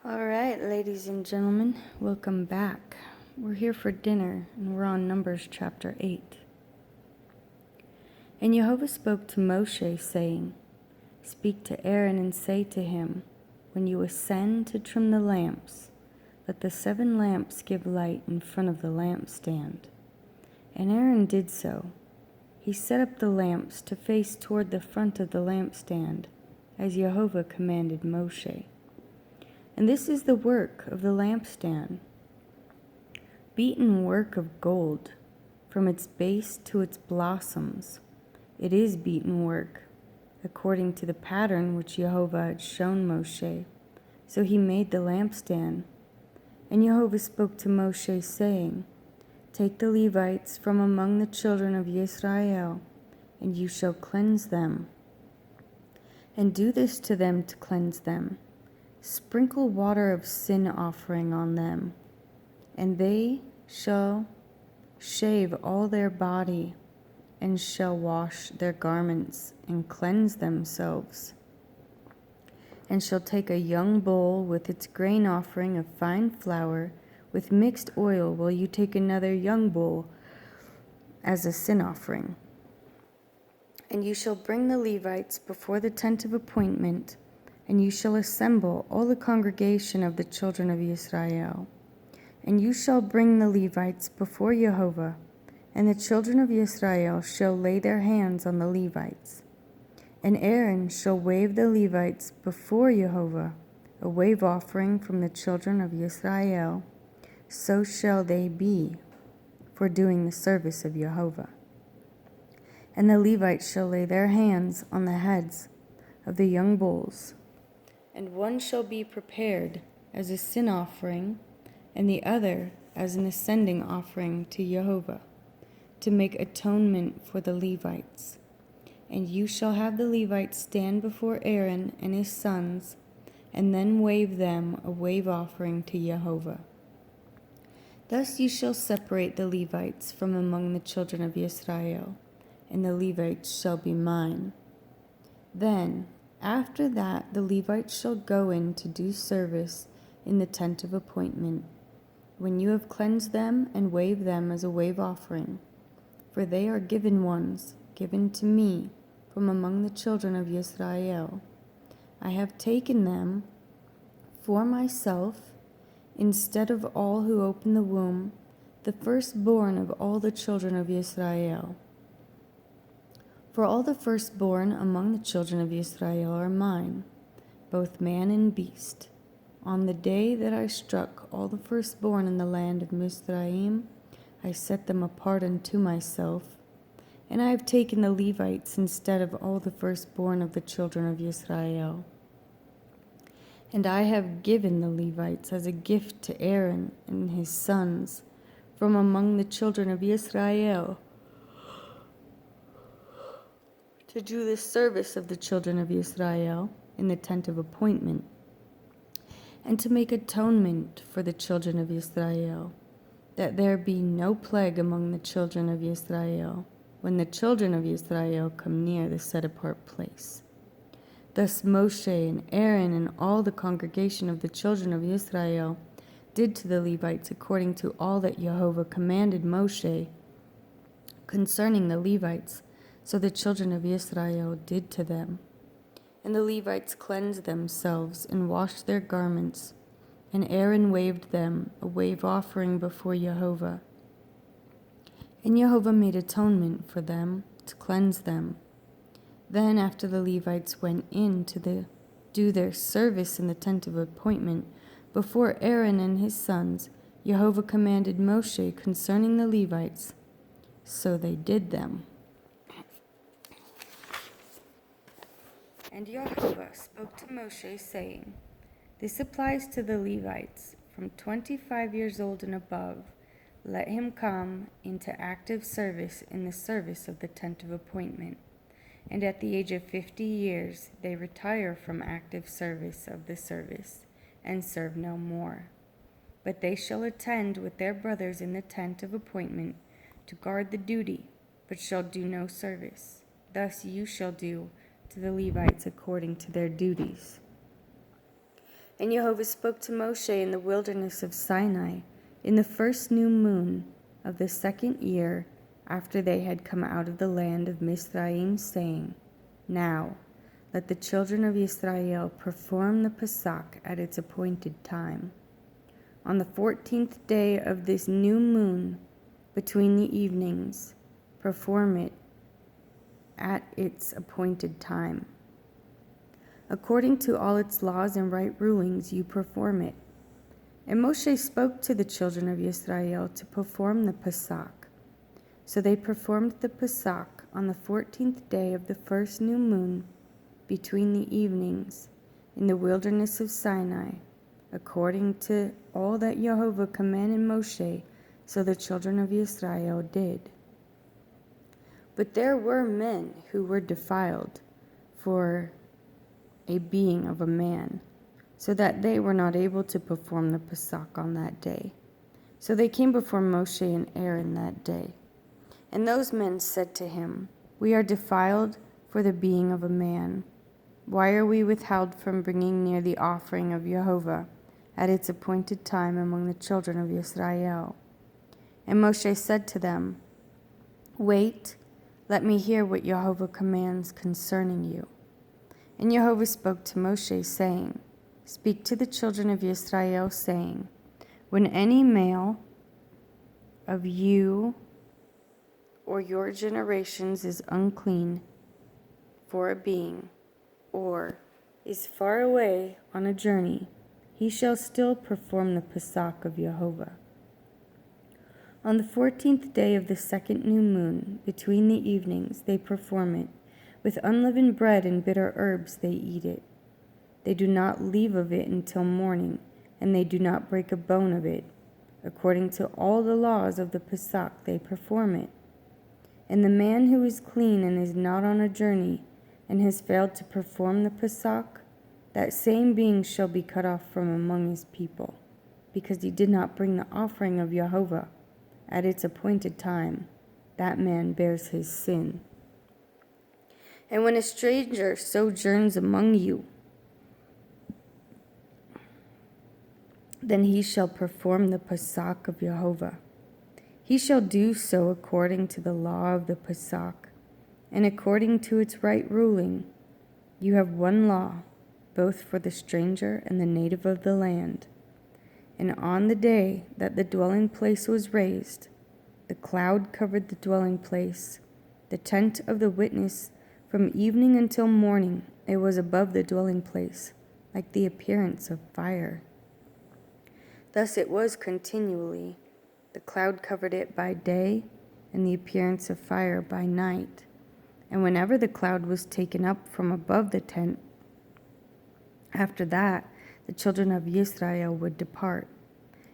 All right, ladies and gentlemen, welcome back. We're here for dinner, and we're on Numbers chapter 8. And Jehovah spoke to Moshe, saying, Speak to Aaron and say to him, When you ascend to trim the lamps, let the 7 lamps give light in front of the lampstand. And Aaron did so. He set up the lamps to face toward the front of the lampstand, as Jehovah commanded Moshe. And this is the work of the lampstand: beaten work of gold, from its base to its blossoms. It is beaten work, according to the pattern which Jehovah had shown Moshe. So he made the lampstand. And Jehovah spoke to Moshe, saying, Take the Levites from among the children of Israel, and you shall cleanse them. And do this to them to cleanse them. Sprinkle water of sin offering on them, and they shall shave all their body, and shall wash their garments, and cleanse themselves. And shall take a young bull with its grain offering of fine flour, with mixed oil, while you take another young bull as a sin offering. And you shall bring the Levites before the tent of appointment, and you shall assemble all the congregation of the children of Israel. And you shall bring the Levites before Jehovah, and the children of Israel shall lay their hands on the Levites. And Aaron shall wave the Levites before Jehovah, a wave offering from the children of Israel. So shall they be for doing the service of Jehovah. And the Levites shall lay their hands on the heads of the young bulls. And one shall be prepared as a sin offering, and the other as an ascending offering to Jehovah, to make atonement for the Levites. And you shall have the Levites stand before Aaron and his sons, and then wave them a wave offering to Jehovah. Thus you shall separate the Levites from among the children of Israel, and the Levites shall be mine. Then, after that, the Levites shall go in to do service in the tent of appointment, when you have cleansed them and waved them as a wave offering. For they are given ones, given to me from among the children of Israel. I have taken them for myself, instead of all who open the womb, the firstborn of all the children of Israel. For all the firstborn among the children of Israel are mine, both man and beast. On the day that I struck all the firstborn in the land of Mizraim, I set them apart unto myself. And I have taken the Levites instead of all the firstborn of the children of Israel. And I have given the Levites as a gift to Aaron and his sons from among the children of Israel, to do the service of the children of Israel in the tent of appointment, and to make atonement for the children of Israel, that there be no plague among the children of Israel, when the children of Israel come near the set-apart place. Thus Moshe and Aaron and all the congregation of the children of Israel did to the Levites according to all that Jehovah commanded Moshe concerning the Levites. So the children of Israel did to them. And the Levites cleansed themselves and washed their garments, and Aaron waved them a wave offering before Jehovah. And Jehovah made atonement for them to cleanse them. Then after the Levites went in to do their service in the tent of appointment before Aaron and his sons, Jehovah commanded Moshe concerning the Levites. So they did them. And Jehovah spoke to Moshe, saying, This applies to the Levites, from 25 years old and above. Let him come into active service in the service of the tent of appointment. And at the age of 50 years they retire from active service of the service, and serve no more. But they shall attend with their brothers in the tent of appointment to guard the duty, but shall do no service. Thus you shall do to the Levites according to their duties. And Jehovah spoke to Moshe in the wilderness of Sinai in the first new moon of the second year after they had come out of the land of Mizraim, saying, Now let the children of Israel perform the Pesach at its appointed time. On the 14th day of this new moon, between the evenings, perform it at its appointed time. According to all its laws and right rulings, you perform it. And Moshe spoke to the children of Israel to perform the Pesach. So they performed the Pesach on the 14th day of the first new moon between the evenings in the wilderness of Sinai, according to all that Jehovah commanded Moshe, so the children of Israel did. But there were men who were defiled for a being of a man, so that they were not able to perform the Pesach on that day. So they came before Moshe and Aaron that day. And those men said to him, We are defiled for the being of a man. Why are we withheld from bringing near the offering of Jehovah at its appointed time among the children of Israel? And Moshe said to them, Wait, let me hear what Jehovah commands concerning you. And Jehovah spoke to Moshe, saying, Speak to the children of Israel, saying, When any male of you or your generations is unclean for a being, or is far away on a journey, he shall still perform the Pesach of Jehovah. On the 14th day of the second new moon, between the evenings, they perform it. With unleavened bread and bitter herbs they eat it. They do not leave of it until morning, and they do not break a bone of it. According to all the laws of the Pesach they perform it. And the man who is clean and is not on a journey, and has failed to perform the Pesach, that same being shall be cut off from among his people, because he did not bring the offering of Jehovah at its appointed time. That man bears his sin. And when a stranger sojourns among you, then he shall perform the Pesach of Jehovah. He shall do so according to the law of the Pesach, and according to its right ruling. You have one law, both for the stranger and the native of the land. And on the day that the dwelling place was raised, the cloud covered the dwelling place, the tent of the witness. From evening until morning, it was above the dwelling place, like the appearance of fire. Thus it was continually. The cloud covered it by day, and the appearance of fire by night. And whenever the cloud was taken up from above the tent, after that the children of Israel would depart.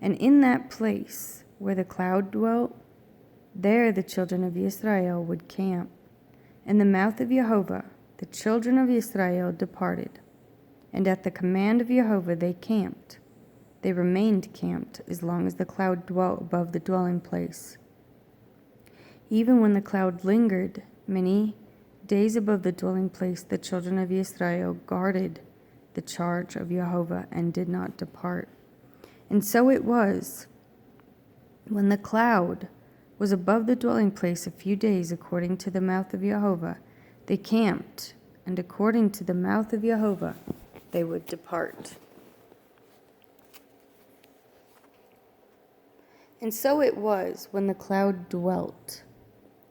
And in that place where the cloud dwelt, there the children of Israel would camp. In the mouth of Jehovah, the children of Israel departed, and at the command of Jehovah they camped. They remained camped as long as the cloud dwelt above the dwelling place. Even when the cloud lingered many days above the dwelling place, the children of Israel guarded the charge of Jehovah and did not depart. And so it was, when the cloud was above the dwelling place a few days, according to the mouth of Jehovah, they camped, and according to the mouth of Jehovah they would depart. And so it was, when the cloud dwelt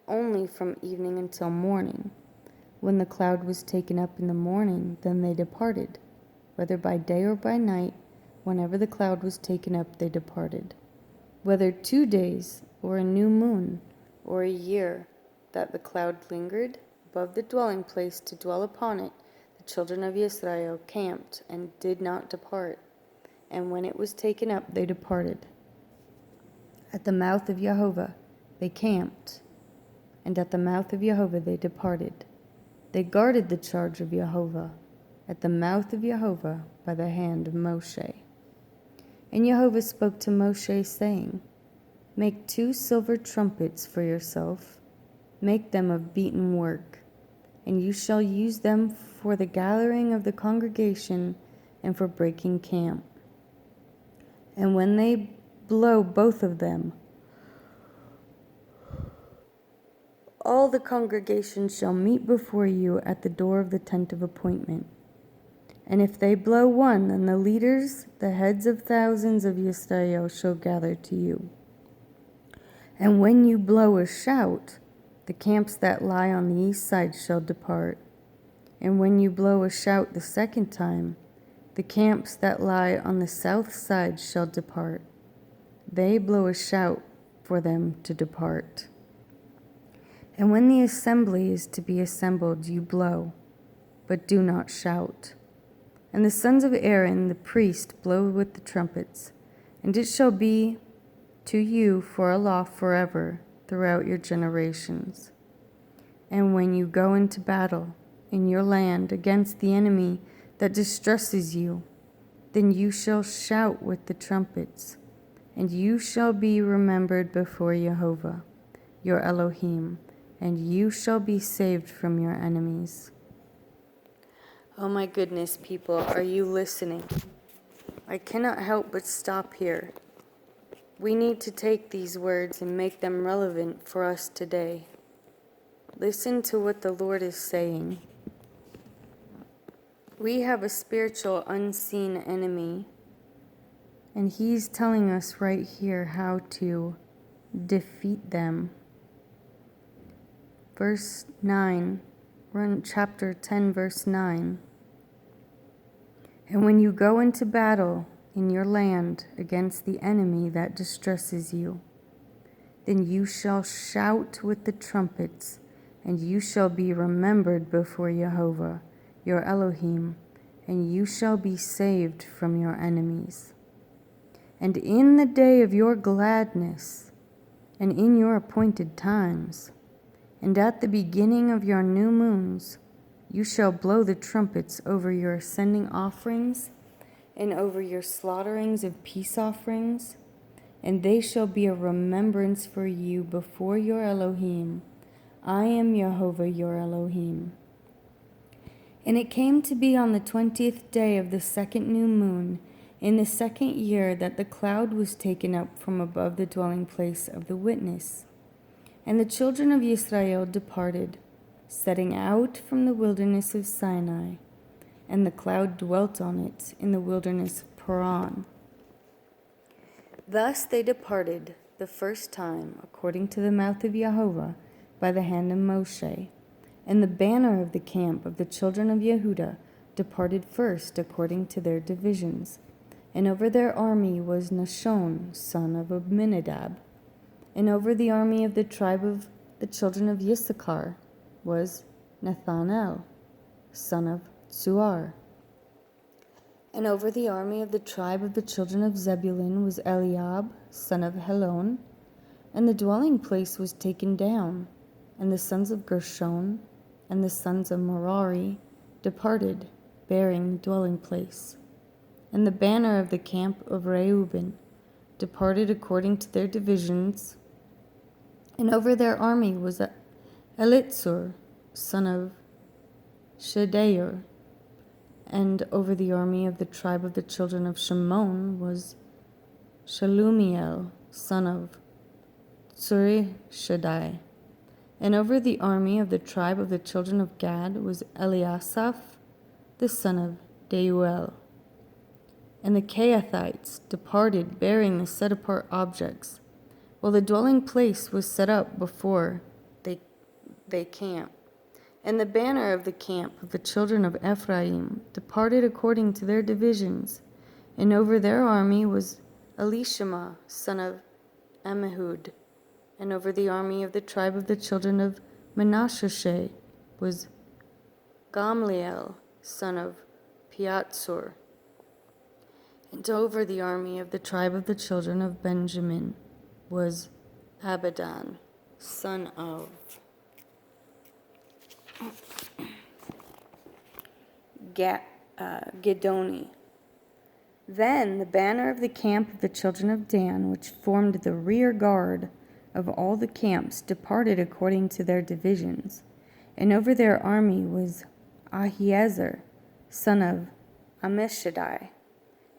only from evening until morning. When the cloud was taken up in the morning, then they departed. Whether by day or by night, whenever the cloud was taken up, they departed. Whether 2 days, or a new moon, or a year, that the cloud lingered above the dwelling place to dwell upon it, the children of Israel camped and did not depart. And when it was taken up, they departed. At the mouth of Jehovah they camped, and at the mouth of Jehovah they departed. They guarded the charge of Jehovah at the mouth of Jehovah by the hand of Moshe. And Jehovah spoke to Moshe, saying, Make 2 silver trumpets for yourself. Make them of beaten work, and you shall use them for the gathering of the congregation and for breaking camp. And when they blow both of them, all the congregation shall meet before you at the door of the tent of appointment. And if they blow one, then the leaders, the heads of thousands of Israel, shall gather to you. And when you blow a shout, the camps that lie on the east side shall depart. And when you blow a shout the second time, the camps that lie on the south side shall depart. They blow a shout for them to depart. And when the assembly is to be assembled, you blow, but do not shout. And the sons of Aaron the priest blow with the trumpets, and it shall be to you for a law forever throughout your generations. And when you go into battle in your land against the enemy that distresses you, then you shall shout with the trumpets, and you shall be remembered before Jehovah, your Elohim, and you shall be saved from your enemies. Oh my goodness, people, are you listening? I cannot help but stop here. We need to take these words and make them relevant for us today. Listen to what the Lord is saying. We have a spiritual unseen enemy, and he's telling us right here how to defeat them. Verse 9, we're in chapter 10, verse 9. And when you go into battle in your land against the enemy that distresses you, then you shall shout with the trumpets, and you shall be remembered before Jehovah, your Elohim, and you shall be saved from your enemies. And in the day of your gladness, and in your appointed times, and at the beginning of your new moons, you shall blow the trumpets over your ascending offerings and over your slaughterings of peace offerings, and they shall be a remembrance for you before your Elohim. I am Jehovah your Elohim. And it came to be on the 20th day of the second new moon, in the second year, that the cloud was taken up from above the dwelling place of the witness. And the children of Israel departed, setting out from the wilderness of Sinai, and the cloud dwelt on it in the wilderness of Paran. Thus they departed the first time, according to the mouth of Jehovah, by the hand of Moshe. And the banner of the camp of the children of Yehudah departed first, according to their divisions. And over their army was Nashon, son of Abinadab. And over the army of the tribe of the children of Issachar was Nathanael, son of Tzuar. And over the army of the tribe of the children of Zebulun was Eliab, son of Helon. And the dwelling place was taken down, and the sons of Gershon and the sons of Merari departed, bearing the dwelling place. And the banner of the camp of Reuben departed according to their divisions. And over their army was Elitzur, son of Shedeur. And over the army of the tribe of the children of Shimon was Shalumiel, son of Tsurishadai. And over the army of the tribe of the children of Gad was Eliasaph, the son of Deuel. And the Kehathites departed, bearing the set-apart objects, while the dwelling place was set up before they camped. And the banner of the camp of the children of Ephraim departed according to their divisions, and over their army was Elishama, son of Ammihud. And over the army of the tribe of the children of Manasseh was Gamliel, son of Piatsur. And over the army of the tribe of the children of Benjamin was Abidan, son of Gedoni. Then the banner of the camp of the children of Dan, which formed the rear guard of all the camps, departed according to their divisions. And over their army was Ahiezer, son of Ammishaddai.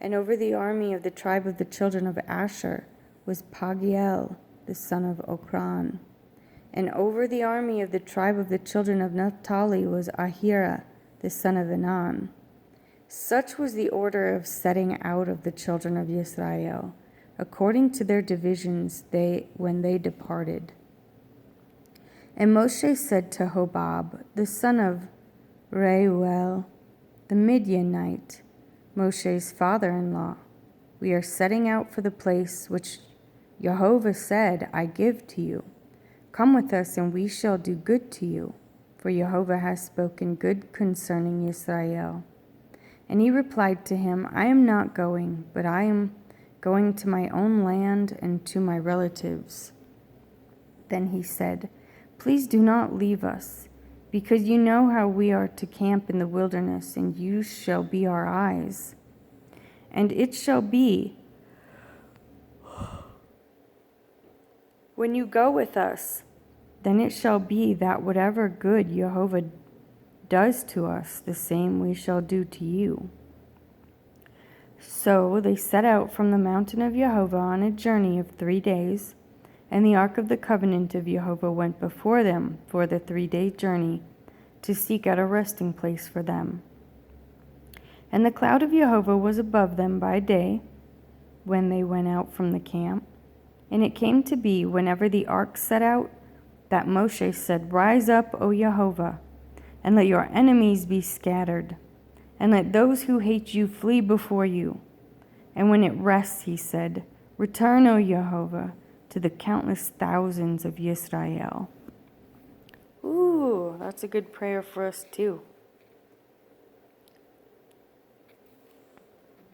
And over the army of the tribe of the children of Asher was Pagiel, the son of Okran. And over the army of the tribe of the children of Naphtali was Ahira, the son of Enan. Such was the order of setting out of the children of Israel, according to their divisions when they departed. And Moshe said to Hobab, the son of Reuel, the Midianite, Moshe's father-in-law, we are setting out for the place which Jehovah said, I give to you. Come with us, and we shall do good to you, for Jehovah has spoken good concerning Israel. And he replied to him, I am not going, but I am going to my own land and to my relatives. Then he said, Please do not leave us, because you know how we are to camp in the wilderness, and you shall be our eyes. And it shall be, when you go with us, then it shall be that whatever good Jehovah does to us, the same we shall do to you. So they set out from the mountain of Jehovah on a journey of 3 days, and the ark of the covenant of Jehovah went before them for the 3-day journey to seek out a resting place for them. And the cloud of Jehovah was above them by day when they went out from the camp. And it came to be, whenever the ark set out, that Moshe said, Rise up, O Jehovah, and let your enemies be scattered, and let those who hate you flee before you. And when it rests, he said, Return, O Jehovah, to the countless thousands of Yisrael. Ooh, that's a good prayer for us too.